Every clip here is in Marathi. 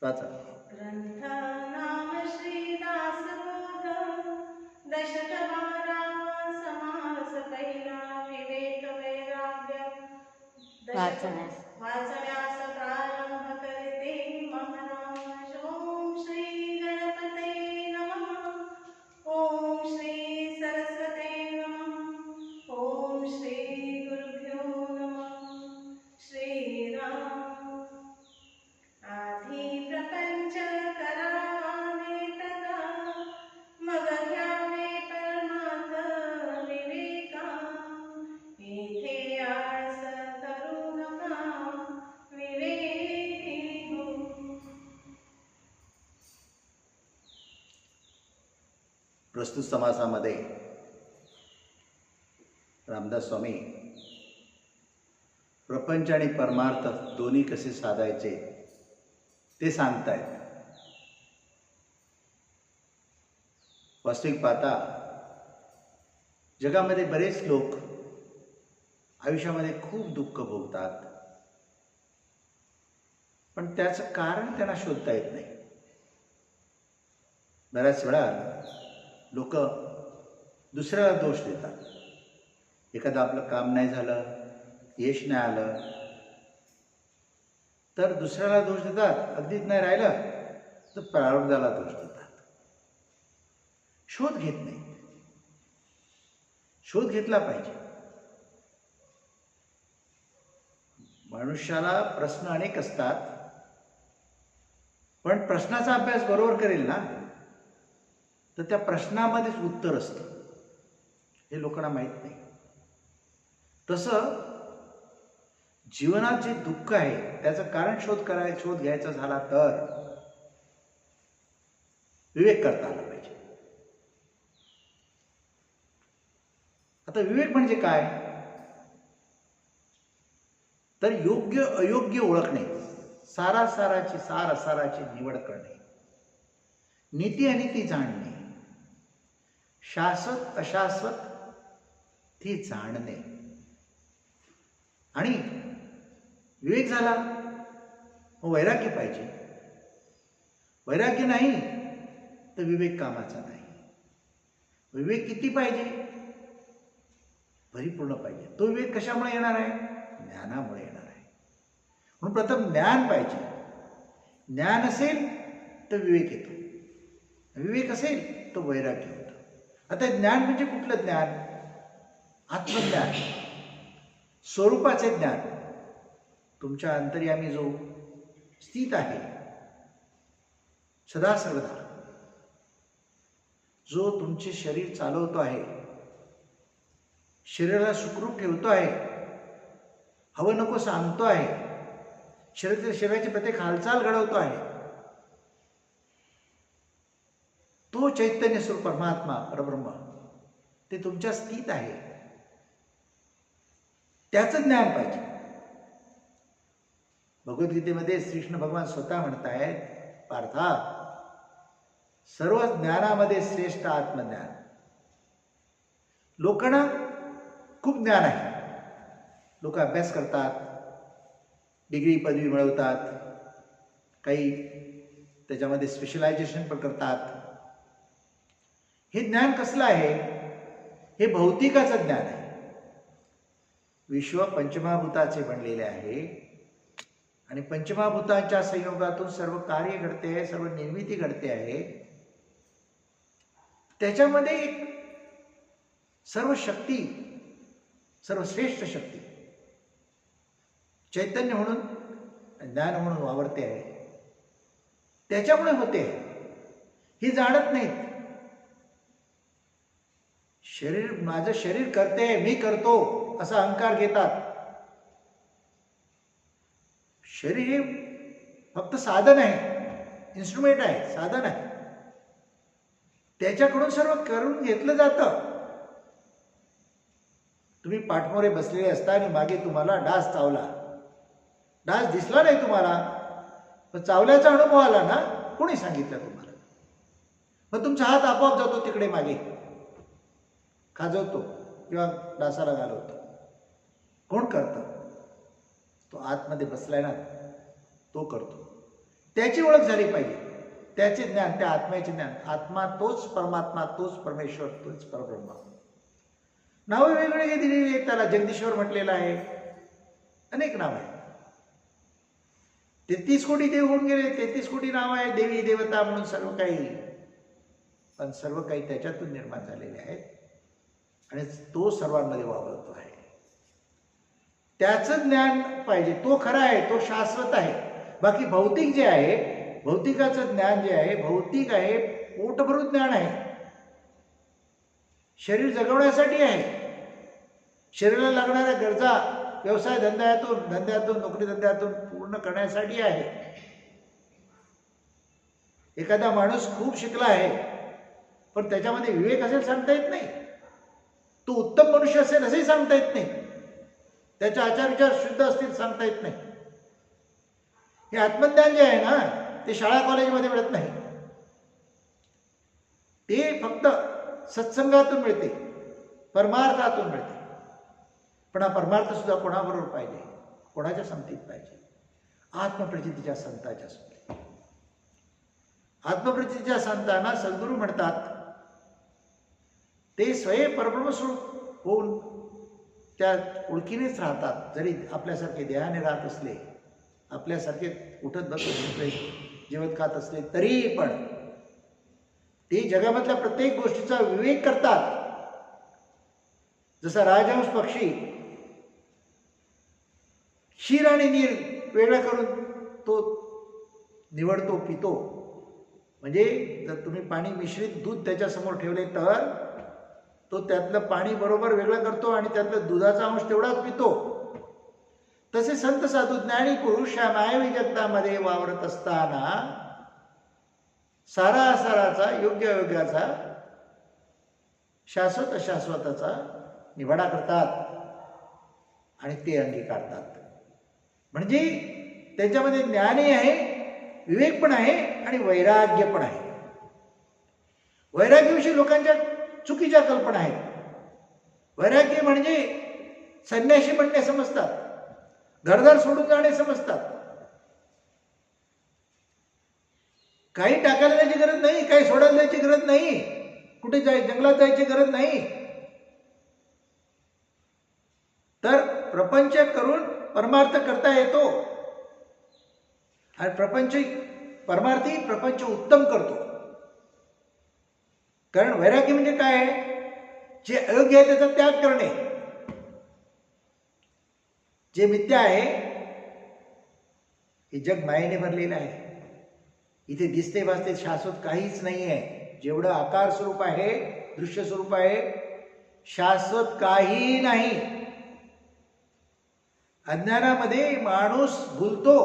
वाचा. ग्रंथ नाम श्रीदासबोध दशक 12 समास पहिला विवेक वैराग्य वाचण्यास प्रारंभ करते महाराज. ओम श्री गणपते नमः. ओम श्री सरस्वते नमः. ओम श्री गुरुभ्यो नमः. श्रीराम. आधी प्रपंच करावे तदा मग घ्यावे परमार्थ विवेका. येथे आळस करू नका विवेकी हो. प्रस्तुत समासामध्ये रामदास स्वामी प्रपंच आणि परमार्थ दोन्ही कसे साधायचे ते सांगतायत. वास्तविक पाहता जगामध्ये बरेच लोक आयुष्यामध्ये खूप दुःख भोगतात, पण त्याचं कारण त्यांना शोधता येत नाही. बऱ्याच वेळा लोक दुसऱ्याला दोष देतात. एखादं आपलं काम नाही झालं, यश नाही आलं तर दुसऱ्याला दोष देतात. अगदीच नाही राहिलं तर प्रारब्धाला दोष देतात. शोध घेत नाही. शोध घेतला पाहिजे. मनुष्याला प्रश्न अनेक असतात, पण प्रश्नाचा अभ्यास बरोबर करेल ना तर त्या प्रश्नामध्येच उत्तर असतं. हे लोकांना माहीत नाही. तसं जीवनात जे दुःख आहे त्याचं कारण शोध घ्यायचा झाला तर विवेक करता आला पाहिजे. आता विवेक म्हणजे काय तर योग्य अयोग्य ओळखणे, सारासाराची सार असाराची निवड करणे, नीती अनिती जाणणे, शाश्वत अशाश्वत ती जाणणे. आणि विवेक झाला मग वैराग्य पाहिजे. वैराग्य नाही तर विवेक कामाचा नाही. विवेक किती पाहिजे? परिपूर्ण पाहिजे. तो विवेक कशामुळे येणार आहे? ज्ञानामुळे येणार आहे. म्हणून प्रथम ज्ञान पाहिजे. ज्ञान असेल तर विवेक येतो. विवेक असेल तर वैराग्य होतं. आता ज्ञान म्हणजे कुठलं ज्ञान? आत्मज्ञान, स्वरूपाचे ज्ञान. तुमच्या अंतर्यामी जो स्थित आहे सदा सर्वदा, जो तुमचे शरीर चालवतो आहे, शरीराला सुखरूप ठेवतो आहे, हवं नको सांगतो आहे, शरीराची प्रत्येक हालचाल घडवतो आहे, तो चैतन्य स्वरूप परमात्मा परब्रह्म ते तुमच्या स्थित आहे. त्याचं ज्ञान पाहिजे. भगवद्गीतेमध्ये श्रीकृष्ण भगवान स्वतः म्हणतायत, पार्था, सर्व ज्ञानामध्ये श्रेष्ठ आत्मज्ञान. लोकांना खूप ज्ञान आहे. लोक अभ्यास करतात, डिग्री पदवी मिळवतात, काही त्याच्यामध्ये स्पेशलायझेशन पण करतात. हे ज्ञान कसलं आहे? हे भौतिकाचं ज्ञान आहे. विश्व पंचमहाभूताचे बनलेले आहे आणि पंचमहाभूतांच्या संयोगातून सर्व कार्य घडते आहे, सर्व निर्मिती घडते आहे. त्याच्यामध्ये एक सर्व शक्ती, सर्वश्रेष्ठ शक्ती चैतन्य म्हणून, ज्ञान म्हणून वावरते आहे. त्याच्यामुळे होते. हे जाणत नाहीत. शरीर, माझं शरीर करते, मी करतो असा अहंकार घेतात. शरीर हे फक्त साधन आहे, इन्स्ट्रुमेंट आहे, साधन आहे. त्याच्याकडून सर्व करून घेतलं जातं. तुम्ही पाठमोरे बसलेले असता आणि मागे तुम्हाला डास चावला. डास दिसला नाही तुम्हाला, पण चावल्याचा अनुभव आला ना. कोणी सांगितलं तुम्हाला? मग तुमचा हात आपोआप जातो तिकडे मागे, खाजवतो किंवा डासाला घालवतो. कोण करतं? तो आतमध्ये बसलाय ना, तो करतो. त्याची ओळख झाली पाहिजे, त्याचे ज्ञान, त्या आत्म्याचे ज्ञान. आत्मा तोच परमात्मा, तोच परमेश्वर, तोच परब्रह्म. नावं वेगवेगळी दिलेली आहेत त्याला. जगदीश्वर म्हटलेलं आहे, अनेक नाव आहेत. 33 कोटी देव होऊन गेले, 33 कोटी नाव आहे, देवी देवता म्हणून सर्व काही. पण सर्व काही त्याच्यातून निर्माण झालेले आहेत आणि तो सर्वांमध्ये वावरतो आहे. त्याचं ज्ञान पाहिजे. तो खरा आहे, तो शाश्वत आहे. बाकी भौतिक जे आहे, भौतिकाचं ज्ञान जे आहे, भौतिक आहे, पोटभरून ज्ञान आहे. शरीर जगवण्यासाठी आहे. शरीराला लागणाऱ्या गरजा व्यवसाय धंद्यातून नोकरी धंद्यातून पूर्ण करण्यासाठी आहे. एखादा माणूस खूप शिकला आहे पण त्याच्यामध्ये विवेक असेल सांगता येत नाही. तो उत्तम मनुष्य असेल असंही सांगता येत नाही. त्याचे आचार विचार शुद्ध असतील सांगता येत नाही. हे आत्मज्ञान जे आहे ना, ते शाळा कॉलेजमध्ये मिळत नाही. ते फक्त सत्संगातून मिळते, परमार्थातून मिळते. पण हा परमार्थ सुद्धा कोणाबरोबर पाहिजे, कोणाच्या संगतीत पाहिजे? आत्मप्रचितीच्या संताच्या संगतीत. आत्मप्रचितीच्या संतांना सद्गुरू म्हणतात. ते स्वयं परब्रह्मस्वरूप होऊन त्या ओळखीनेच राहतात. जरी आपल्यासारखे देहाने राहत असले, आपल्यासारखे उठत बसत असले, जेवत खात असले, तरी पण ते जगामधल्या प्रत्येक गोष्टीचा विवेक करतात. जसा राजहंस पक्षी क्षीर आणि नीर वेगळं करून तो निवडतो, पितो. म्हणजे जर तुम्ही पाणी मिश्रित दूध त्याच्यासमोर ठेवले तर तो त्यातलं पाणी बरोबर वेगळं करतो आणि त्यातलं दुधाचा अंश तेवढाच पितो. तसे संत साधू ज्ञानी पुरुष या मायावी जगतामध्ये वावरत असताना सारासाराचा, योग्य अयोग्याचा, शाश्वत अशाश्वताचा निवाडा करतात आणि ते अंगीकारतात. म्हणजे त्यांच्यामध्ये ज्ञानही आहे, विवेक पण आहे आणि वैराग्य पण आहे. वैराग्याविषयी लोकांच्या चुकीच्या कल्पना आहेत. वैराग्य म्हणजे संन्यासी म्हणणे समजतात, घरदार सोडून जाणे समजतात. काही टाकायला द्यायची गरज नाही, काही सोडायला द्यायची गरज नाही, कुठे जंगलात जायची गरज नाही. तर प्रपंच करून परमार्थ करता येतो आणि परमार्थी प्रपंच उत्तम करतो. कारण वैराग्य म्हणजे काय आहे? जे अयोग्य आहे त्याचा त्याग करणे. जे मिथ्या आहे हे जग मायेने भरलेलं आहे. इथे दिसते भासते शाश्वत काहीच नाही आहे. जेवढं आकार स्वरूप आहे, दृश्य स्वरूप आहे, शाश्वत काही नाही. अज्ञानामध्ये माणूस भुलतो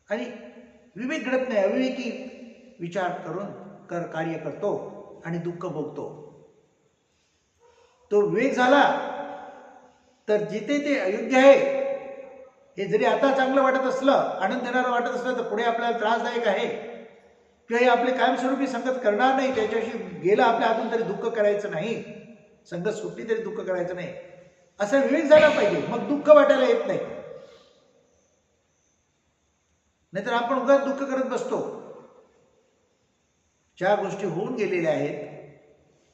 आणि विवेक घडत नाही. अविवेकी विचार करून कार्य करतो आणि दुःख भोगतो. तो विवेक झाला तर जिथे ते अयोग्य आहे हे जरी आता चांगलं वाटत असलं, आनंद देणारं वाटत असलं, तर पुढे आपल्याला त्रासदायक आहे किंवा हे आपले कायमस्वरूपी संगत करणार नाही, त्याच्याशी गेलं आपल्या हातून तरी दुःख करायचं नाही, संगत सुटली तरी दुःख करायचं नाही, असा विवेक झाला पाहिजे. मग दुःख वाटायला येत नाही. नाहीतर आपण उगाच दुःख करत बसतो. ज्या गोष्टी होऊन गेलेल्या आहेत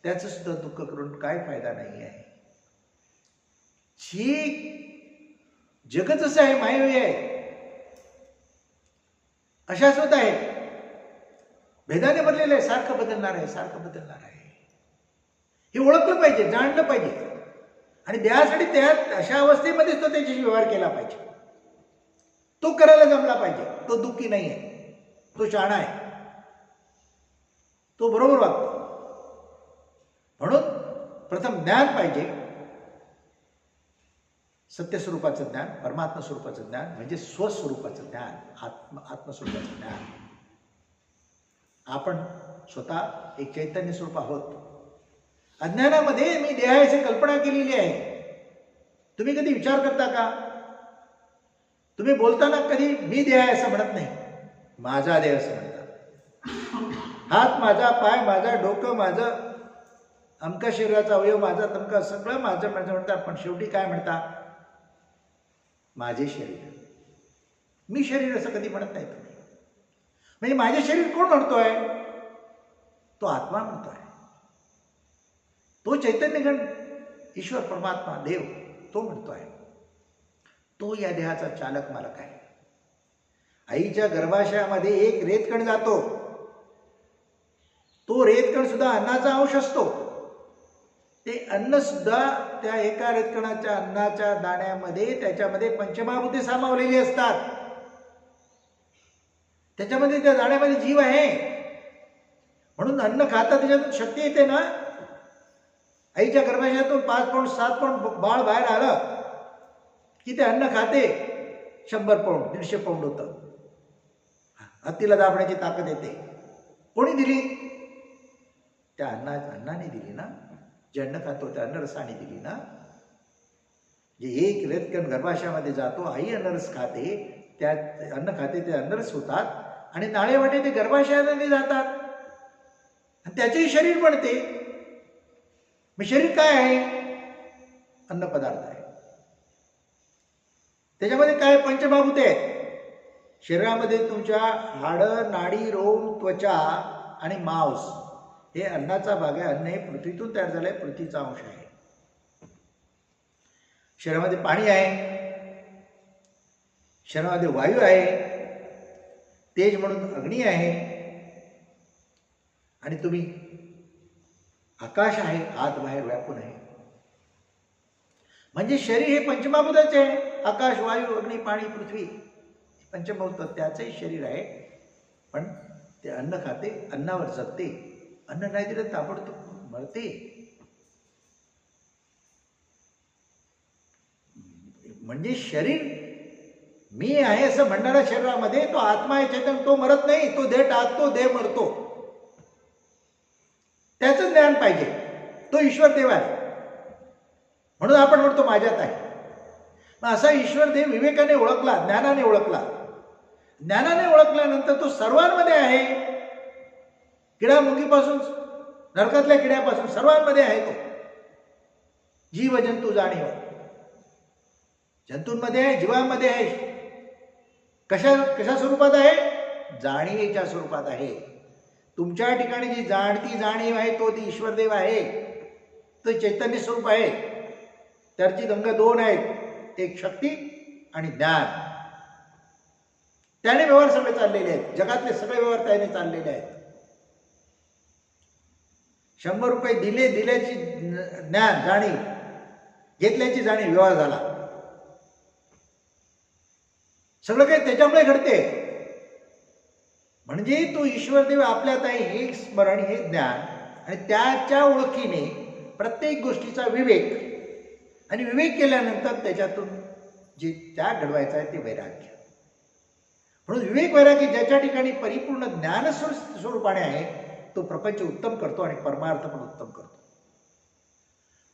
त्याचं सुद्धा दुःख करून काय फायदा नाही आहे. जी जगत असं आहे, मायवी आहे, अशाश्वत आहे, भेदाने भरलेलं आहे, सारखं बदलणार आहे, सारखं बदलणार आहे. हे ओळखलं पाहिजे, जाणलं पाहिजे आणि देहासाठी त्यात अशा अवस्थेमध्येच तो त्याच्याशी व्यवहार केला पाहिजे. तो करायला जमला पाहिजे. तो दुःखी नाही आहे, तो शहाणा आहे, तो बरोबर वागतो. म्हणून प्रथम ज्ञान पाहिजे. सत्यस्वरूपाचं ज्ञान, परमात्मा स्वरूपाचं ज्ञान म्हणजे स्वस्वरूपाचं ज्ञान, आत्मस्वरूपाचं ज्ञान. आपण स्वतः एक चैतन्य स्वरूप आहोत. अज्ञानामध्ये मी देहाची कल्पना केलेली आहे. तुम्ही कधी विचार करता का? तुम्ही बोलताना कधी मी देह आहे असं म्हणत नाही, माझा देह असं म्हणता. हात माझा, पाय माझा, डोकं माझं, अमका शरीराचा अवयव माझा, तमका, सगळं माझं माझं म्हणतात. पण शेवटी काय म्हणता? माझे शरीर. मी शरीर असं कधी म्हणत नाही तुम्ही. म्हणजे माझे शरीर कोण म्हणतोय? तो आत्मा म्हणतोय. तो चैतन्यगण, ईश्वर परमात्मा देव, तो म्हणतोय. तो या देहाचा चालक मालक आहे. आईच्या गर्भाशयामध्ये एक रेतकण जातो. तो रेतकण सुद्धा अन्नाचा अंश असतो. ते अन्न सुद्धा त्या एका रेतकणाच्या अन्नाच्या दाण्यामध्ये त्याच्यामध्ये पंचमहाभूते सामावलेली असतात. त्याच्यामध्ये त्या दाण्यामध्ये जीव आहे. म्हणून अन्न खाता त्याच्यातून शक्ती येते ना. आईच्या गर्भाशयातून 5 पौंड 7 पौंड बाळ बाहेर आलं की ते अन्न खाते 100 पौंड 150 पौंड होतं. हत्तीला दाबण्याची ताकद येते. कोणी दिली? त्या अन्नाने दिली ना. जे अन्न खातो त्या अन्नरसाने दिली ना. जे एक रेतकण गर्भाशयामध्ये जातो, आई अन्नरस खाते, त्या अन्न खाते ते अन्नरस होतात आणि नाळेवाटे ते गर्भाशयाने जातात आणि त्याचेही शरीर बनते. मग शरीर काय आहे? अन्न पदार्थ आहे. त्याच्यामध्ये काय पंचमहाभूते आहेत. शरीरामध्ये तुमच्या हाडं, नाडी, रोम, त्वचा आणि मांस हे अन्नाचा भाग आहे. अन्न हे पृथ्वीतून तयार झालंय, पृथ्वीचा अंश आहे. शरीरामध्ये पाणी आहे, शरीरामध्ये वायू आहे, तेज म्हणून अग्नी आहे आणि तुम्ही आकाश आहे, आत बाहेर व्यापून आहे. म्हणजे शरीर हे पंचमहाभूताचे आहे. आकाश, वायू, अग्नी, पाणी, पृथ्वी पंचमहाभूत त्याचंही शरीर आहे. पण ते अन्न खाते, अन्नावर जगते. अन्न नाही दिलं ताबडतोब मरते. म्हणजे शरीर मी आहे असं म्हणणाऱ्या शरीरामध्ये तो आत्मा आहे, चैतन्य, तो मरत नाही. तो देह टाकतो, देह मरतो. त्याचं ज्ञान पाहिजे. तो ईश्वर देव आहे. म्हणून आपण म्हणतो माझ्यात आहे. मग असा ईश्वर देव विवेकाने ओळखला, ज्ञानाने ओळखला. ज्ञानाने ओळखल्यानंतर तो सर्वांमध्ये आहे. किडा मुंगीपासून, नरकातल्या किड्यापासून सर्वांमध्ये आहे तो. जीव जंतू जाणीव, जंतूंमध्ये आहे, जीवांमध्ये आहे. कशा स्वरूपात आहे? जाणीवेच्या स्वरूपात आहे. तुमच्या ठिकाणी जी जाणती जाणीव आहे तो ती ईश्वरदेव आहे. तो चैतन्य स्वरूप आहे. त्याची अंग 2 आहेत, एक शक्ती आणि ज्ञान. त्याने व्यवहार सगळे चाललेले आहेत. जगातले सगळे व्यवहार त्याने चाललेले आहेत. 100 रुपये दिले, दिल्याची ज्ञान जाणीव, घेतल्याची जाणीव, व्यवहार झाला. सगळं काही त्याच्यामुळे घडते. म्हणजे तो ईश्वरदेव आपल्यात आहे हे स्मरण, हे ज्ञान आणि त्याच्या ओळखीने प्रत्येक गोष्टीचा विवेक आणि विवेक केल्यानंतर त्याच्यातून जे त्याग घडवायचा आहे ते वैराग्य. म्हणून विवेक वैराग्य ज्याच्या ठिकाणी परिपूर्ण ज्ञान स्वरूपाने आहे तो प्रपंच उत्तम करतो आणि परमार्थ पण उत्तम करतो.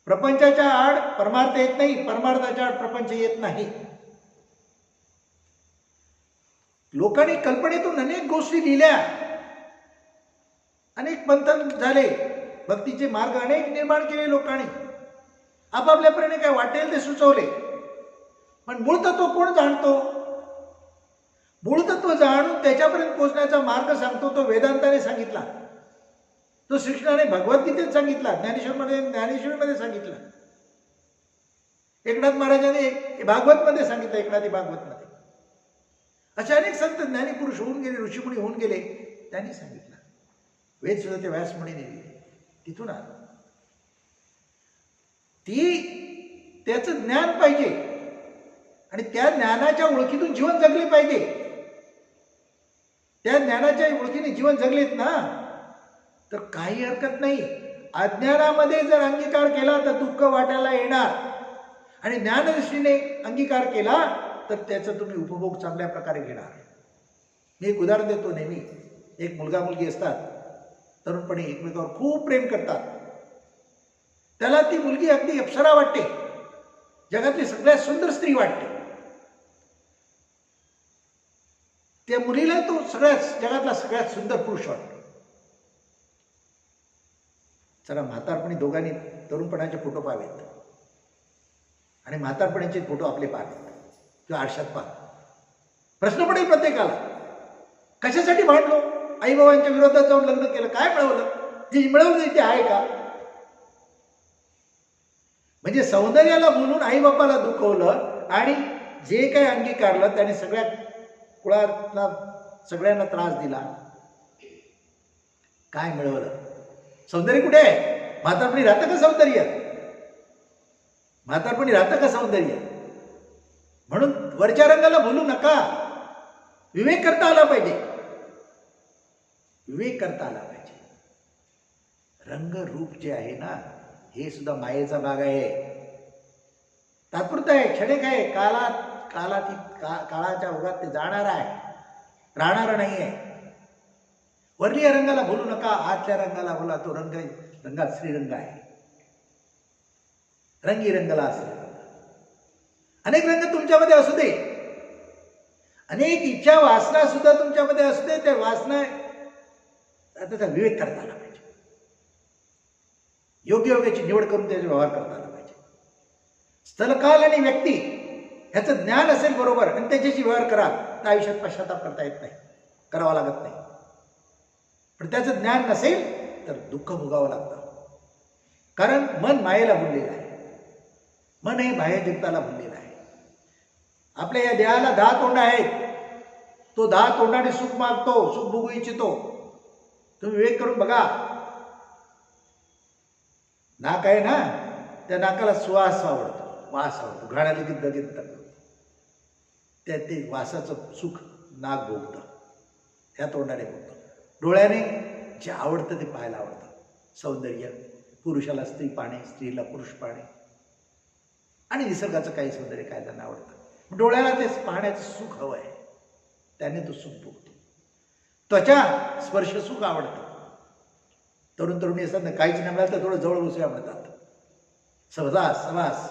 प्रपंचाच्या आड परमार्थ येत नाही, परमार्थाच्या आड प्रपंच येत नाही. लोकांनी कल्पनेतून अनेक गोष्टी लिहिल्या, अनेक मंथन झाले, भक्तीचे मार्ग अनेक निर्माण केले लोकांनी, आपापल्याप्रमाणे काय वाटेल ते सुचवले. पण मूळ तत्व कोण जाणतो? मूळ तत्व जाणून त्याच्यापर्यंत पोहोचण्याचा मार्ग सांगतो तो वेदांताने सांगितला, तो श्रीकृष्णाने भगवद्गीतेत सांगितला, ज्ञानेश्वरीमध्ये सांगितला, एकनाथ महाराजांनी भागवतमध्ये सांगितलं, एकनाथी भागवतमध्ये. असे अनेक संत ज्ञानी पुरुष होऊन गेले, ऋषीमुनी होऊन गेले, त्यांनी सांगितलं. वेद सुद्धा ते व्यासमुनीने दिले, तिथून आलं. त्याचं ज्ञान पाहिजे आणि त्या ज्ञानाच्या ओळखीतून जीवन जगले पाहिजे. त्या ज्ञानाच्या ओळखीने जीवन जगलेत ना तर काही हरकत नाही. अज्ञानामध्ये जर अंगीकार केला तर दुःख वाटायला येणार आणि ज्ञानदृष्टीने अंगीकार केला तर त्याचा तुम्ही उपभोग चांगल्या प्रकारे घेणार. मी एक उदाहरण देतो नेहमी. एक मुलगा मुलगी असतात, तरुणपणी एकमेकावर खूप प्रेम करतात. त्याला ती मुलगी अगदी अप्सरा वाटते, जगातली सगळ्यात सुंदर स्त्री वाटते. त्या मुलीला तो जगातला सगळ्यात सुंदर पुरुष वाटतो. चला म्हातारपणी दोघांनी तरुणपणाचे फोटो पाहावेत आणि म्हातारपणाचे फोटो आपले पाहावेत किंवा आरशात पाहावेत. प्रश्न पडेल प्रत्येकाला, कशासाठी भांडलो? आई बाबांच्या विरोधात जाऊन लग्न केलं, काय मिळवलं? जे मिळवलं ते आहे का? म्हणजे सौंदर्याला बोलून आई बापाला दुखवलं आणि जे काही अंगीकारलं त्याने सगळ्या कुळाला सगळ्यांना त्रास दिला. काय मिळवलं? सौंदर्य कुठे आहे? म्हातारपणी राहतं का सौंदर्य? म्हातारपणी राहतं का सौंदर्य? म्हणून वरच्या रंगाला बोलू नका. विवेक करता आला पाहिजे. विवेक करता आला पाहिजे. रंग रूप जे आहे ना, हे सुद्धा मायेचा भाग आहे. तात्पुरतं आहे, क्षणिक आहे. काळाच्या ओघात ते जाणार आहे, राहणार नाही आहे. वरल्या रंगाला बोलू नका, आतल्या रंगाला बोला. तो रंगात श्रीरंग आहे. रंगी रंगाला असेल. अनेक रंग तुमच्यामध्ये असू दे, अनेक इच्छा वासना सुद्धा तुमच्यामध्ये असू दे. त्या वासना त्याचा विवेक करता आला पाहिजे. योग्य योग्याची निवड करून त्याचा व्यवहार करता आला पाहिजे. स्थलकाल आणि व्यक्ती ह्याचं ज्ञान असेल बरोबर आणि त्याच्याशी व्यवहार करा तर आयुष्यात पश्चाताप करता येत नाही, करावा लागत नाही. पण त्याचं ज्ञान नसेल तर दुःख भोगावं लागतं. कारण मन मायेला भुललेलं आहे. मन हे बाह्य जगताला भुललेलं आहे. आपल्या या देहाला 10 तोंड आहेत. तो 10 तोंडाने सुख मागतो, सुख भोगू इच्छितो. तुम्ही विवेक करून बघा. नाक आहे ना, त्या नाकाला सुवास आवडतो, वास आवडतो. घाण्याला की दगेत त्या ते वासाचं सुख नाक भोगतं, ह्या तोंडाने भोगतं. डोळ्याने जे आवडतं ते पाहायला आवडतं. सौंदर्य, पुरुषाला स्त्री पाहणे, स्त्रीला पुरुष पाहणे, आणि निसर्गाचं काही सौंदर्य काय त्यांना आवडतं. डोळ्याला ते पाहण्याचं सुख हवं आहे, त्याने तो सुख भोगतो. त्वचा स्पर्श सुख आवडतं. तरुण तरुणी असतात ना, काहीच नाही मिळालं तर थोडं जवळ बसूया म्हणतात. सहवास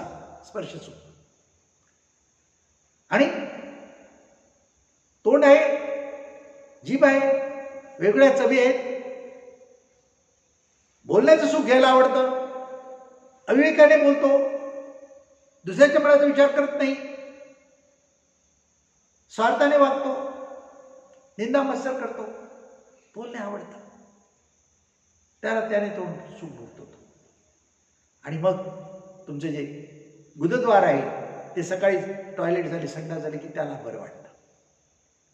स्पर्श सुख. आणि तोंड आहे, जीभ आहे, वेगळ्या चवी आहेत. बोलण्याचं सुख घ्यायला आवडतं. अविवेकाने बोलतो, दुसऱ्याच्या मनाचा विचार करत नाही, स्वार्थाने वागतो, निंदा मत्सर करतो. बोलणे आवडतं, त्याने तो सुख भोगतो. आणि मग तुमचे जे गुदद्वार आहे ते सकाळी टॉयलेट झाले, संडास झाले की त्याला बरं वाटतं.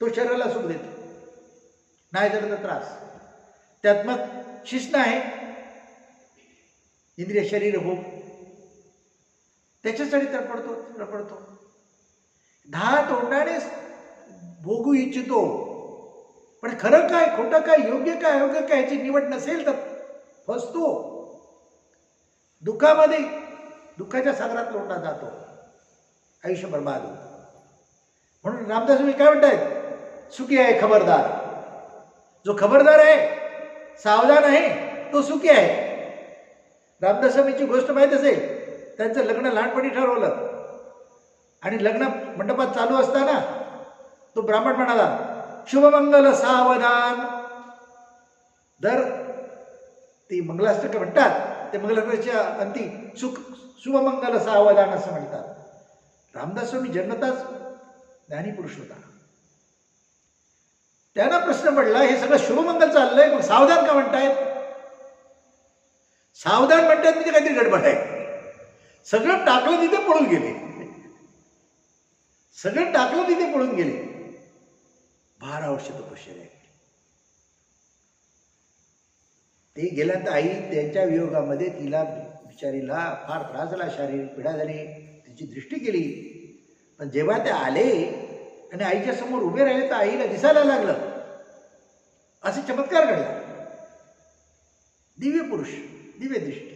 तो शरीराला सुख देतो. नाही झालं तर त्रास. त्यात मग शिस्त आहे, इंद्रिय शरीर भोग, त्याच्यासाठी तडपडतो. 10 तोंडाने भोगू इच्छितो. पण खरं काय, खोटं काय, योग्य काय, अयोग्य काय याची निवड नसेल तर फसतो. दुःखामध्ये दुःखाच्या सागरात लोटला जातो, आयुष्य बर्बाद होतं. म्हणून रामदास स्वामी काय म्हणतायत? सुखी आहे खबरदार. जो खबरदार आहे, सावधान आहे, तो सुखी आहे. रामदास स्वामींची गोष्ट माहीत असेल. त्यांचं लग्न लहानपणी ठरवलं आणि लग्न मंडपात चालू असताना तो ब्राह्मण म्हणाला, शुभमंगल सावधान. दर ती मंगलाष्टक म्हणतात, ते मंगलाष्टकाच्या अंती शुभमंगल सावधान असं म्हणतात. रामदास स्वामी जन्मताच ज्ञानी पुरुष होता. त्यांना प्रश्न पडला, हे सगळं शुभमंगल चाललंय, मग सावधान का म्हणतायत? सावधान म्हणतात म्हणजे काहीतरी गडबड आहे. सगळं टाकलं तिथे पळून गेले. 12 वर्ष तपश्चर्या केली. ते गेल्यानंतर आई त्यांच्या वियोगामध्ये तिला बिचारीला फार त्रास झाला, शारीरिक पीडा झाली, तिची दृष्टी गेली. पण जेव्हा ते आले आणि आईच्या समोर उभे राहिले तर आईला दिसायला लागलं. असे चमत्कार घडला. दिव्य पुरुष, दिव्य दृष्टी.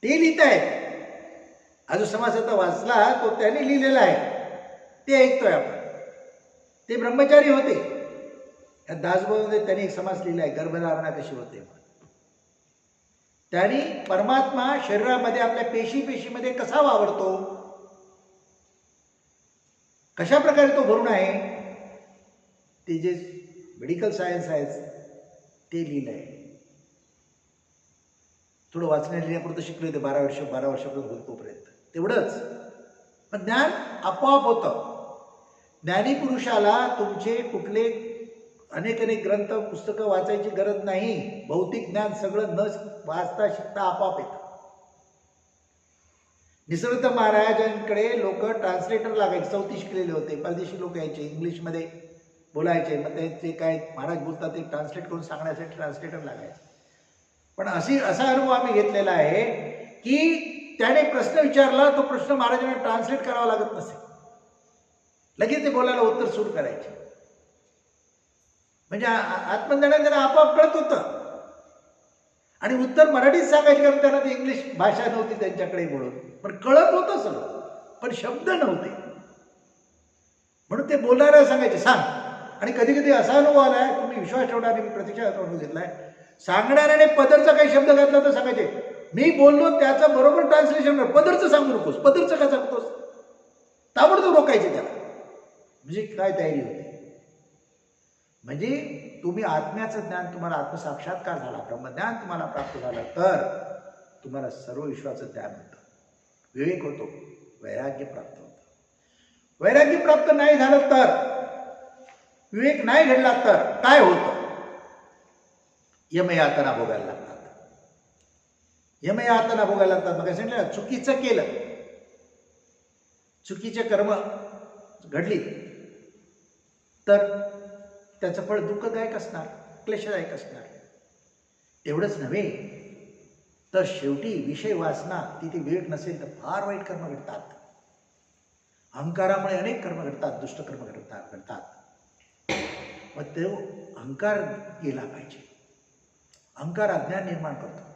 ते लिहित आहेत. हा जो समास आता वाचला तो त्याने लिहिलेला आहे, ते ऐकतोय आपण. ते ब्रह्मचारी होते. या दासबोधमध्ये त्यांनी एक समास लिहिला आहे, गर्भधारणा कशी होते. त्यांनी परमात्मा शरीरामध्ये आपल्या पेशीमध्ये कसा वावरतो, कशा प्रकारे तो भरून आहे, ते जे मेडिकल सायन्स आहे ते लिहिलं आहे. थोडं वाचण्या लिहिण्यापुरतं शिकले होते 12 वर्षापर्यंत तोपर्यंत, तेवढंच. पण ज्ञान आपोआप होतं. ज्ञानी पुरुषाला तुमचे कुठले अनेक अनेक ग्रंथ पुस्तकं वाचायची गरज नाही. भौतिक ज्ञान सगळं न वाचता शिकता आपोआप येतं. निसर्ग महाराजांकडे लोक ट्रान्सलेटर लागायचे, 34 शिकलेले होते, परदेशी लोक यायचे, इंग्लिशमध्ये बोलायचे, मग ते काय महाराज बोलतात ते ट्रान्सलेट करून सांगण्यासाठी ट्रान्सलेटर लागायचे. पण असा अनुभव आम्ही घेतलेला आहे की त्याने प्रश्न विचारला, तो प्रश्न महाराजांना ट्रान्सलेट करावा लागत नसे, लगेच ते बोलायला उत्तर सुरू करायचे. म्हणजे आत्मज्ञानाने त्यांना आपोआप कळत होतं आणि उत्तर मराठीत सांगायचे, कारण त्यांना ती इंग्लिश भाषा नव्हती त्यांच्याकडे म्हणून, पण कळत होतं सगळं, पण शब्द नव्हते. म्हणून ते बोलणाऱ्या सांगायचे सांग. आणि कधी कधी असा अनुभव आलाय, तुम्ही विश्वास ठेवणार, मी प्रत्यक्षात अनुभव घेतलाय, सांगणाऱ्याने पदरचा काही शब्द घातला तर सांगायचे मी बोललो त्याचं बरोबर ट्रान्सलेशन कर, पदरचं सांगू नकोस, पदरचं का सांगतोस, ताबडतोब रोखायचे त्याला. म्हणजे काय तयारी होती. म्हणजे तुम्ही आत्म्याचं ज्ञान, तुम्हाला आत्मसाक्षात्कार झाला, ब्रह्मज्ञान तुम्हाला प्राप्त झालं तर तुम्हाला सर्व विश्वाचं ज्ञान होतं, विवेक होतो, वैराग्य प्राप्त होतं. वैराग्य प्राप्त नाही झालं तर, विवेक नाही घडला तर काय होतं? यमयातना भोगायला लागतात. यमयातना भोगायला लागतात. मग सांगितलं चुकीचं केलं, चुकीचे कर्म घडली तर त्याचं फळ दुःखदायक असणार, क्लेशदायक असणार. एवढंच नव्हे तर शेवटी विषय वासना, तिथे विवेक नसेल तर फार वाईट कर्म घडतात. अहंकारामुळे अनेक कर्म घडतात, दुष्ट कर्म घडतात. मग तो अहंकार गेला पाहिजे. अहंकार अज्ञान निर्माण करतो.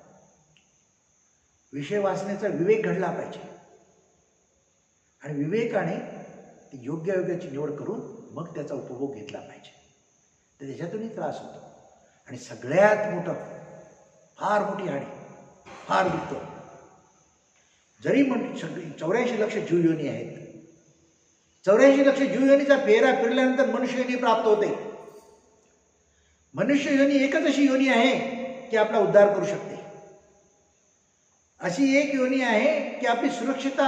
विषय वासनेचा विवेक घडला पाहिजे आणि विवेकाने योग्य योग्याची निवड करून मग त्याचा उपभोग घेतला पाहिजे. तर त्याच्यातूनही त्रास होतो. आणि सगळ्यात मोठं, फार मोठी हानी, फार दुःख, जरी 84 लक्ष जीवयोनी आहेत, 84 लक्ष जीवयोनीचा फेरा फिरल्यानंतर मनुष्य योनी प्राप्त होते. मनुष्य योनी एकच अशी योनी आहे की आपला उद्धार करू शकते. अशी एक योनी आहे की आपली सुरक्षितता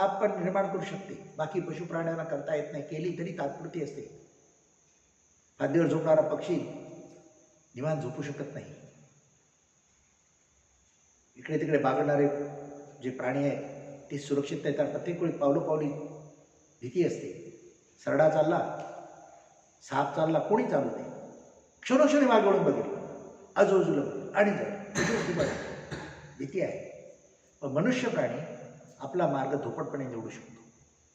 आपण निर्माण करू शकते. बाकी पशुप्राण्यांना करता येत नाही, केली तरी तात्पुरती असते. फांदीवर झोपणारा पक्षी निवांत झोपू शकत नाही. इकडे तिकडे बागडणारे जे प्राणी आहेत ते सुरक्षित येतात. प्रत्येक वेळी पावलोपावली भीती असते. सरडा चालला, साप चालला, कोणी चालू दे, क्षणोक्षणी मागे वळून बघितलं, आजूबाजूला आणि भीती आहे. पण मनुष्य प्राणी आपला मार्ग धोपटपणे निवडू शकतो,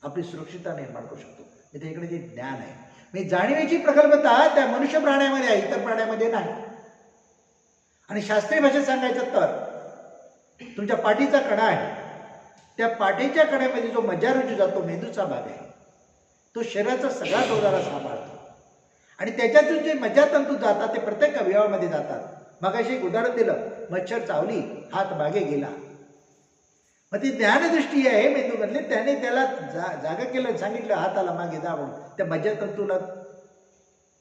आपली सुरक्षितता निर्माण करू शकतो. त्याच्याकडे जे ज्ञान आहे, म्हणजे जाणीवेची प्रगल्भता त्या मनुष्य प्राण्यामध्ये आहे, इतर प्राण्यामध्ये नाही. आणि शास्त्रीय भाषेत सांगायचं तर तुमच्या पाठीचा कणा आहे, त्या पाठीच्या कण्यामध्ये जो मज्जारुजू जातो, मेंदूचा भाग आहे, तो शरीराचा सगळा डोलारा सांभाळतो. आणि त्याच्यातून जे मज्जातंतू जातात ते प्रत्येक अवयवामध्ये जातात. मग अशी एक उदाहरण दिलं, मच्छर चावली, हात मागे गेला. मग ती ज्ञानदृष्टी आहे मेंदूमधली, त्याने त्याला जागा केलं, सांगितलं हाताला मागे जा म्हणून, त्या मज्जातंतूला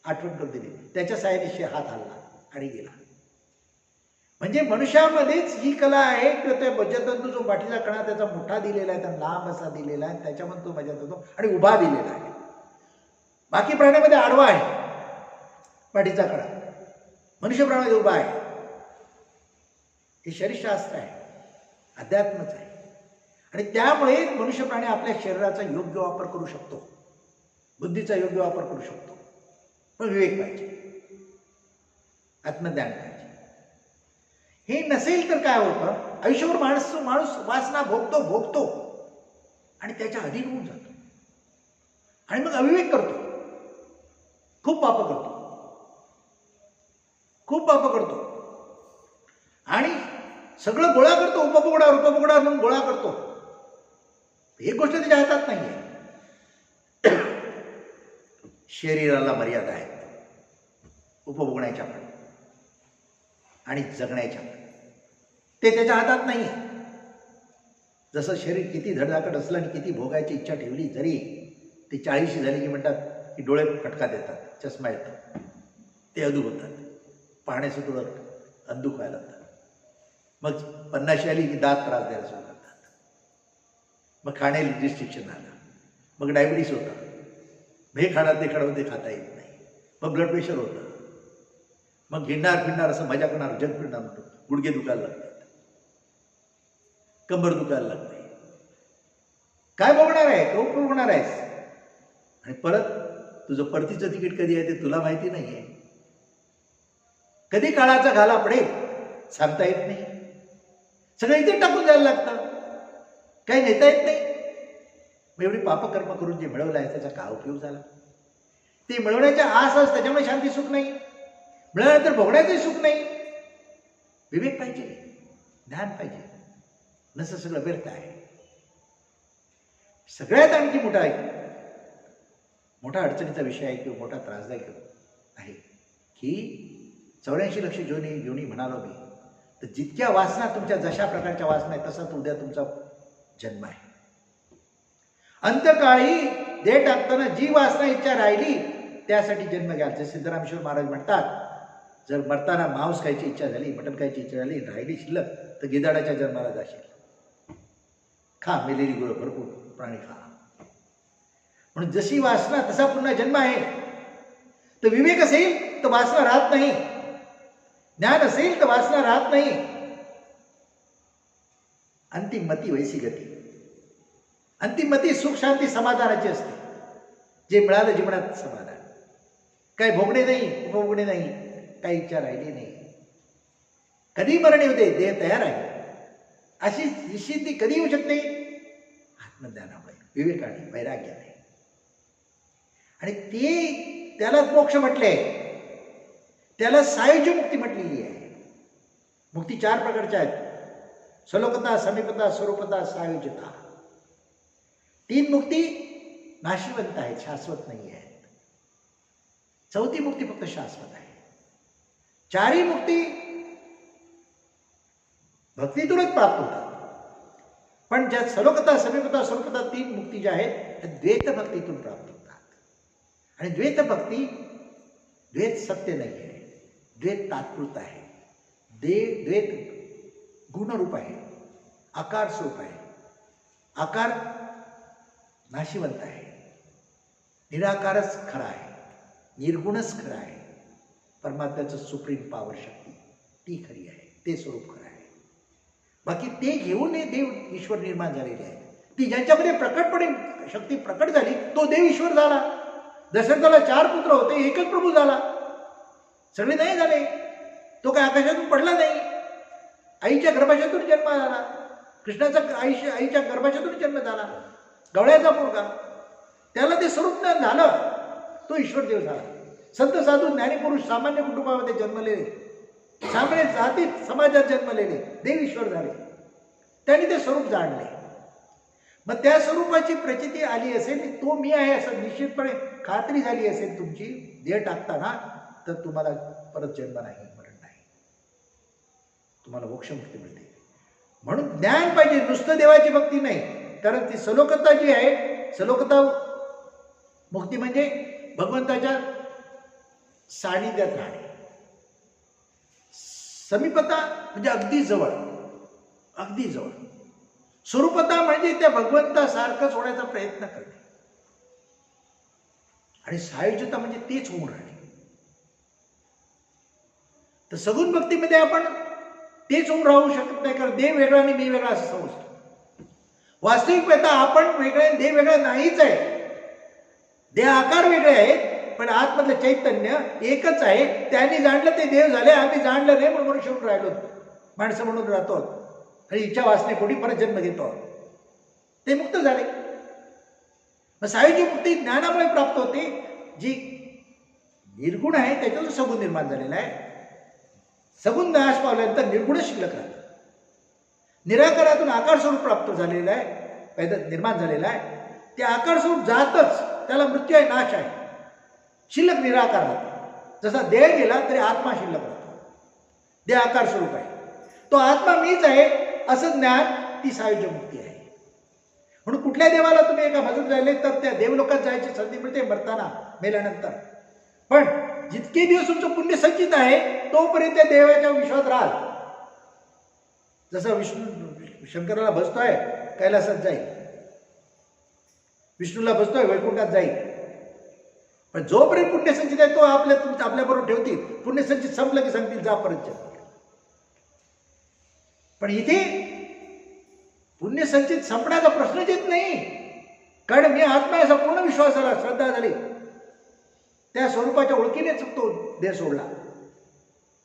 आठवण करून दिली, त्याच्या साहाय्याने हात हलला आणि गेला. म्हणजे मनुष्यामध्येच ही कला आहे की त्या मज्जातंतू जो पाठीचा कणा त्याचा मोठा दिलेला आहे, त्याला लांब असा दिलेला आहे, त्याच्यामध्ये तो मज्जातंतू आणि उभा दिलेला आहे. बाकी प्राण्यामध्ये आडवा आहे पाठीचा कणा, मनुष्य प्राण्यामध्ये उभा आहे. हे शरीरशास्त्र आहे, अध्यात्मच आहे. आणि त्यामुळे मनुष्य प्राणी आपल्या शरीराचा योग्य वापर करू शकतो, बुद्धीचा योग्य वापर करू शकतो. पण विवेक पाहिजे, आत्मज्ञान पाहिजे. हे नसेल तर काय होतं, आयुष्यभर माणूस वासना भोगतो आणि त्याच्या अधीन होऊन जातो आणि मग अविवेक करतो, खूप पाप करतो आणि सगळं गोळा करतो, उपभोगणार म्हणून गोळा करतो. ही गोष्ट त्याच्या हातात नाहीये. शरीराला मर्यादा आहेत उपभोगण्याच्या पण आणि जगण्याच्या, ते त्याच्या हातात नाहीये. जसं शरीर किती धडधाकट असलं आणि किती भोगायची इच्छा ठेवली जरी, ती 40 झाली की म्हणतात की डोळे फटका देतात, चष्मा येतात, ते अधू होतात, पाहण्याचं थोडं अंधुक व्हायला लागतात. मग 50 आली की दात त्रास द्यायला सुरू करतात, मग खाण्याला रिस्ट्रिक्शन आलं, मग डायबिटीस होतं, हे खाणार ते खाणार ते खाता येत नाही. मग ब्लड प्रेशर होतं, मग गिरणार फिरणार असं मजा करणार जग फिरणार म्हणतो, गुडघे दुखायला लागतात, कंबर दुखायला लागते. काय बघणार आहे, तो बघणार आहेस. आणि परत तुझं परतीचं तिकीट कधी आहे ते तुला माहिती नाही आहे. कधी काळाचा घाला पडेल सांगता येत नाही. सगळं इथे टाकून जायला लागतं, काही नेता येत नाही. मग एवढी पापकर्म करून जे मिळवलं आहे त्याचा काय उपयोग झाला? ते मिळवण्याच्या आस त्याच्यामुळे शांती सुख नाही, मिळाल्यानंतर भोगण्याचंही सुख नाही. विवेक पाहिजे, ज्ञान पाहिजे, नसं सगळं व्यर्थ आहे. सगळ्यात आणखी मोठा अडचणीचा विषय आहे किंवा मोठा त्रासदायक आहे की 84 लक्ष योनी म्हणालो मी, तर जितक्या वासना तुमच्या जशा प्रकारच्या वासना आहेत तसाच उद्या तुमचा जन्म आहे. अंतकाळी देह टाकताना जी वासना इच्छा राहिली त्यासाठी जन्म घ्याल. जसे सिद्धरामेश्वर महाराज म्हणतात, जर मरताना मांस खायची इच्छा झाली, मटण खायची इच्छा झाली, राहिली शिल्लक तर गिधाडाच्या जन्माला जाशील. खा, मेलेली गुळ भरपूर प्राणी खा. म्हणून जशी वासना तसा पुन्हा जन्म आहे. तर विवेक असेल तर वासना राहत नाही, ज्ञान असेल तर वासना राहत नाही. अंतिम मती वैसी गती. अंतिम मती सुख शांती समाधानाची असते. जे मिळालं जीवनात समाधान, काही भोगणे नाही, उपभोगणे नाही, काही इच्छा राहिली नाही. कधी मरण येऊ दे, देह तयार आहे. अशी निश्चिती कधी येऊ शकते? आत्मज्ञानामुळे, विवेकाने, वैराग्याने. आणि ते त्यालाच मोक्ष म्हटले, त्याला सायुज्य मुक्ती म्हटलेली आहे. मुक्ती 4 प्रकारच्या आहेत: सलोकता, समीपता, स्वरूपता, सायुज्यता. 3 मुक्ती नाशिवंत आहेत, शाश्वत नाही आहेत. 4थी मुक्ती फक्त शाश्वत आहे. 4ही मुक्ती भक्तीतूनच प्राप्त होतात. पण ज्या सलोकता, समीपता, स्वरूपता 3 मुक्ती ज्या आहेत त्या द्वैत भक्तीतून प्राप्त होतात. आणि द्वैत भक्ती, द्वैत सत्य नाही आहे, द्वैत तात्पुरता आहे. द्वैत गुणरूप आहे, आकार स्वरूप आहे. आकार नाशिवंत आहे, निराकारच खरा आहे, निर्गुणच खरा आहे. परमात्म्याचं सुप्रीम पॉवर शक्ती ती खरी आहे, ते स्वरूप खरं आहे. बाकी ते घेऊन देव ईश्वर निर्माण झालेले आहेत. ती ज्यांच्यामध्ये प्रकटपणे शक्ती प्रकट झाली तो देव ईश्वर झाला. दशरथाला 4 पुत्र होते, एकच प्रभू झाला. सगळे नाही झाले. तो काय आकाशातून पडला नाही, आईच्या गर्भाशयातून जन्म झाला. कृष्णाचा आईच्या गर्भाशयातून जन्म झाला, गवळ्याचा मुलगा. त्याला ते स्वरूप ज्ञान झालं, तो ईश्वर देव झाला. संत साधू ज्ञानीपुरुष सामान्य कुटुंबामध्ये जन्मलेले, सामान्य जातीत समाजात जन्मलेले देव ईश्वर झाले. त्यांनी ते स्वरूप जाणले. मग त्या स्वरूपाची प्रचिती आली असेल, तो मी आहे असं निश्चितपणे खात्री झाली असेल तुमची देह टाकताना, तर तुम्हाला परत जन्म नाही, मरण नाही, तुम्हाला मोक्षमुक्ती मिळते. म्हणून ज्ञान पाहिजे, नुसतं देवाची भक्ती नाही. कारण ती सलोकता जी आहे, सलोकता मुक्ती म्हणजे भगवंताच्या सानिध्यात राहणे. समीपता म्हणजे अगदी जवळ, अगदी जवळ. स्वरूपता म्हणजे त्या भगवंतासारखंच होण्याचा प्रयत्न करणे. आणि सायुज्यता म्हणजे तेच होऊन राहणे. तर सगुण भक्तीमध्ये आपण तेच होऊन राहू शकत नाही, कारण देव वेगळा आणि मी वेगळा असं समजतो. वास्तविकता आपण वेगळे, देव वेगळा नाहीच आहे. देह आकार वेगळे आहेत, पण आतमधलं चैतन्य एकच आहे. त्यांनी जाणलं ते देव झाले, आम्ही जाणलं नाही म्हणून मनुष्य म्हणून राहिलो, माणसं म्हणून राहतो आणि इच्छा वासनेपोटी परत जन्म घेतो. ते मुक्त झाले. मग सायुज्य मुक्ती ज्ञानामुळे प्राप्त होते. जी निर्गुण आहे त्याच्यातून सगुण निर्माण झालेला आहे. सगुण नाश पावल्यानंतर निर्गुण शिल्लक राहतं. निराकारातून आकार स्वरूप प्राप्त झालेलं आहे, निर्माण झालेला आहे. ते आकार स्वरूप जातच, त्याला मृत्यू आहे, नाश आहे. शिल्लक निराकार राहतो. जसा देह गेला तरी आत्मा शिल्लक राहतो. देह आकार स्वरूप आहे, तो आत्मा मीच आहे असं ज्ञान, ती सायुज्य मुक्ती आहे. म्हणून कुठल्या देवाला तुम्ही एका भजत राहिले तर त्या देवलोकात जायची संधी मिळते मरताना, मेल्यानंतर. पण जितके दिवस तुमचं पुण्य संचित आहे तोपर्यंत त्या देवाच्या विश्वात राहाल. जसं शंकराला भजतोय कैलासात जाईल, विष्णूला भजतोय वैकुंठात जाईल. पण जोपर्यंत पुण्यसंचित आहे तो आपल्याबरोबर ठेवतील. पुण्यसंचित संपलं की सांगतील जा परत. पण इथे पुण्यसंचित संपण्याचा प्रश्नच येत नाही. कारण मी आत्मा असा पूर्ण विश्वास झाला, श्रद्धा झाली, त्या स्वरूपाच्या ओळखीनेच तो देह सोडला.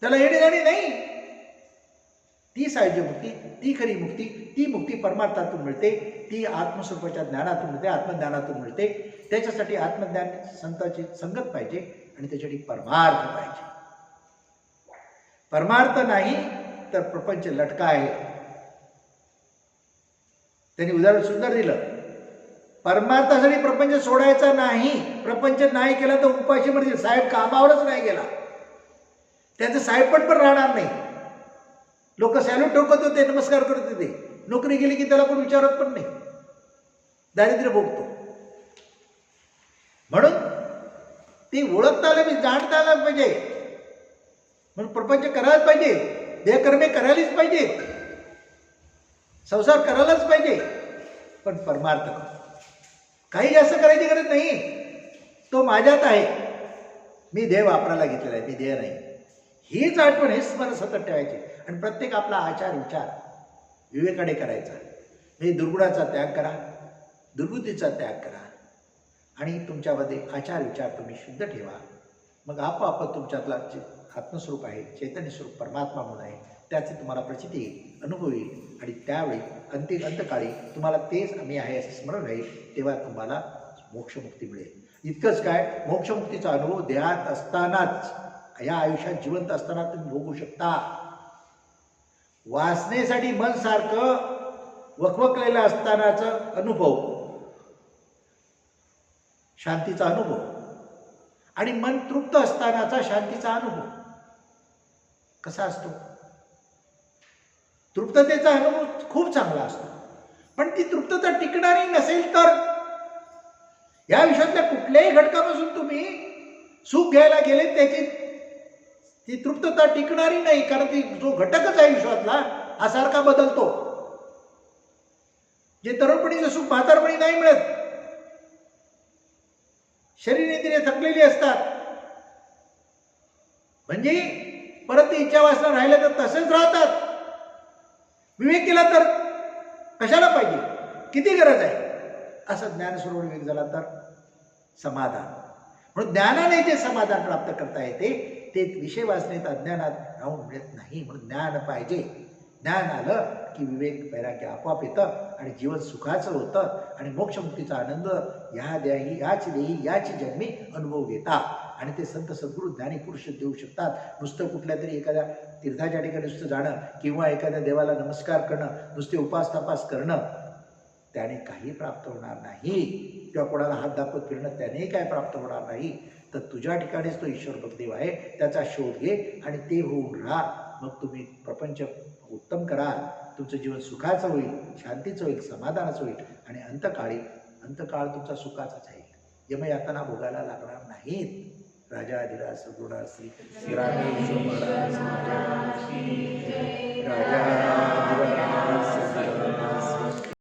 त्याला येणेजाणे नाही. ती सायुज्य मुक्ती, ती खरी मुक्ती, ती मुक्ती परमार्थातून मिळते. ती आत्मस्वरूपाच्या ज्ञानातून मिळते, आत्मज्ञानातून मिळते. त्याच्यासाठी आत्मज्ञान संतांची संगत पाहिजे आणि त्याच्यासाठी परमार्थ पाहिजे. परमार्थ नाही तर प्रपंच लटका आहे. त्यांनी उदाहरण सुंदर दिलं. परमार्थासाठी प्रपंच सोडायचा नाही. प्रपंच नाही केला तर उपाशी मरतील. साहेब कामावरच नाही गेला, त्याचं साहेबपण पण राहणार नाही. लोक सॅल्यूट ठोकत होते, नमस्कार करत होते. नोकरी गेली की त्याला कोण विचारत पण नाही, दारिद्र्य भोगतो. म्हणून ती ओळखता आलं, मी जाणता आलं पाहिजे. म्हणून प्रपंच करायलाच पाहिजे, देहकर्मे करायलाच पाहिजे, संसार करायलाच पाहिजे. पण परमार्थ काही जास्त करायची गरज नाही. तो माझ्यात आहे, मी देह वापरायला घेतलेला आहे, मी देह नाही. हीच आठवण, हे स्मरण सतत ठेवायचे. आणि प्रत्येक आपला आचार विचार विवेकाने करायचा. म्हणजे दुर्गुणाचा त्याग करा, दुर्बुद्धीचा त्याग करा आणि तुमच्यामध्ये आचार विचार तुम्ही शुद्ध ठेवा. मग आपोआप तुमच्यातला जे आत्मस्वरूप आहे, चैतन्य स्वरूप परमात्मा म्हणून आहे, त्याचे तुम्हाला प्रचिती येईल, अनुभव येईल. आणि त्यावेळी अंतकाळी तुम्हाला तेच आम्ही आहे असे स्मरण राहील. तेव्हा तुम्हाला मोक्षमुक्ती मिळेल. इतकंच काय, मोक्षमुक्तीचा अनुभव देहात असतानाच, या आयुष्यात जिवंत असताना तुम्ही भोगू शकता. वासनेसाठी मन सारखं वखवकलेलं असतानाचा अनुभव, शांतीचा अनुभव, आणि मन तृप्त असतानाचा शांतीचा अनुभव कसा असतो? तृप्ततेचा अनुभव खूप चांगला असतो. पण ती तृप्तता टिकणारी नसेल तर, या विषयातल्या कुठल्याही घटकापासून तुम्ही सुख घ्यायला गेले, त्याची ती तृप्तता टिकणारी नाही. कारण ती जो घटकच आहे विश्वातला, हा सारखा बदलतो. जे तरुणपणीचं सुख म्हातारपणी नाही मिळत. शरीर इंद्रिये थकलेली असतात, म्हणजे परत इच्छा वासना राहिल्या तर तसेच राहतात. विवेक केला तर कशाला पाहिजे, किती गरज आहे, असं ज्ञानस्वरूप विवेक झाला तर समाधान. म्हणून ज्ञानाने जे समाधान प्राप्त करता येते ते विषय वासनेत अज्ञानात राहून मिळत नाही. म्हणून ज्ञान पाहिजे. ज्ञान आलं की विवेक वैराग्य आपोआप येतं आणि जीवन सुखाचं होतं आणि मोक्षमुक्तीचा आनंद याच देही याची जन्मी अनुभव घेतात. आणि ते संत सद्गुरू ज्ञानी पुरुष देऊ शकतात. नुसतं कुठल्या तरी एखाद्या तीर्थाच्या ठिकाणी नुसतं जाणं किंवा एखाद्या देवाला नमस्कार करणं, नुसते उपास तपास करणं, त्याने काही प्राप्त होणार नाही. किंवा कोणाला हात दाखवत फिरणं, त्यानेही काय प्राप्त होणार नाही. तर तुझ्या ठिकाणीच तो ईश्वर भगदेव आहे, त्याचा शोध घे आणि ते होऊन राहा. मग तुम्ही प्रपंच उत्तम कराल, तुमचं जीवन सुखाचं होईल, शांतीचं होईल, समाधानाचं होईल. आणि अंतकाळ तुमचा सुखाचाच आहे. यमयातना भोगायला लागणार नाहीत. राजाधिराज सद्गुणा श्री राजेश्वर महाराज राजा